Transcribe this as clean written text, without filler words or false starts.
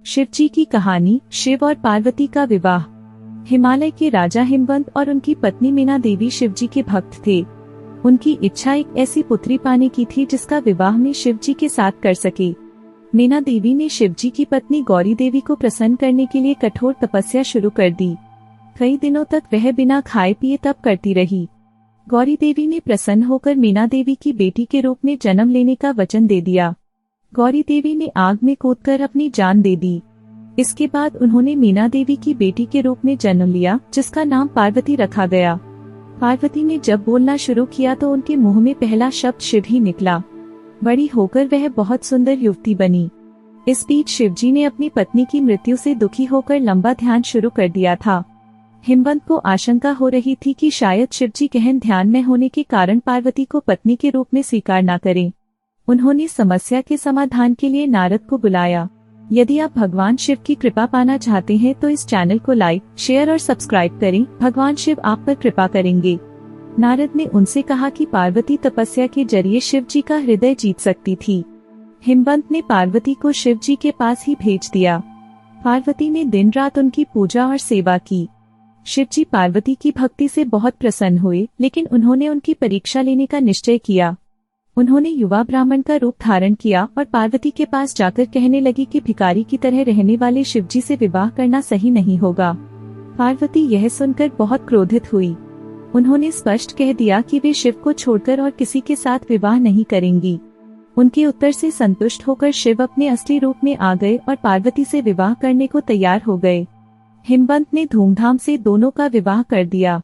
शिवजी की कहानी। शिव और पार्वती का विवाह। हिमालय के राजा हिमवंत और उनकी पत्नी मीना देवी शिवजी के भक्त थे। उनकी इच्छा एक ऐसी पुत्री पाने की थी जिसका विवाह में शिवजी के साथ कर सके। मीना देवी ने शिवजी की पत्नी गौरी देवी को प्रसन्न करने के लिए कठोर तपस्या शुरू कर दी। कई दिनों तक वह बिना खाए पिए तप करती रही। गौरी देवी ने प्रसन्न होकर मीना देवी की बेटी के रूप में जन्म लेने का वचन दे दिया। गौरी देवी ने आग में कूदकर अपनी जान दे दी। इसके बाद उन्होंने मीना देवी की बेटी के रूप में जन्म लिया, जिसका नाम पार्वती रखा गया। पार्वती ने जब बोलना शुरू किया तो उनके मुंह में पहला शब्द शिव ही निकला। बड़ी होकर वह बहुत सुंदर युवती बनी। इस बीच शिवजी ने अपनी पत्नी की मृत्यु से दुखी होकर लंबा ध्यान शुरू कर दिया था। हिमवंत को आशंका हो रही थी कि शायद शिवजी गहन ध्यान में होने के कारण पार्वती को पत्नी के रूप में स्वीकार न करें। उन्होंने समस्या के समाधान के लिए नारद को बुलाया। यदि आप भगवान शिव की कृपा पाना चाहते हैं तो इस चैनल को लाइक, शेयर और सब्सक्राइब करें। भगवान शिव आप पर कृपा करेंगे। नारद ने उनसे कहा कि पार्वती तपस्या के जरिए शिव जी का हृदय जीत सकती थी। हिमवंत ने पार्वती को शिव जी के पास ही भेज दिया। पार्वती ने दिन रात उनकी पूजा और सेवा की। शिव जी पार्वती की भक्ति से बहुत प्रसन्न हुए, लेकिन उन्होंने उनकी परीक्षा लेने का निश्चय किया। उन्होंने युवा ब्राह्मण का रूप धारण किया और पार्वती के पास जाकर कहने लगी कि भिखारी की तरह रहने वाले शिवजी से विवाह करना सही नहीं होगा। पार्वती यह सुनकर बहुत क्रोधित हुई। उन्होंने स्पष्ट कह दिया कि वे शिव को छोड़कर और किसी के साथ विवाह नहीं करेंगी। उनके उत्तर से संतुष्ट होकर शिव अपने असली रूप में आ गए और पार्वती से विवाह करने को तैयार हो गए। हिमवंत ने धूमधाम से दोनों का विवाह कर दिया।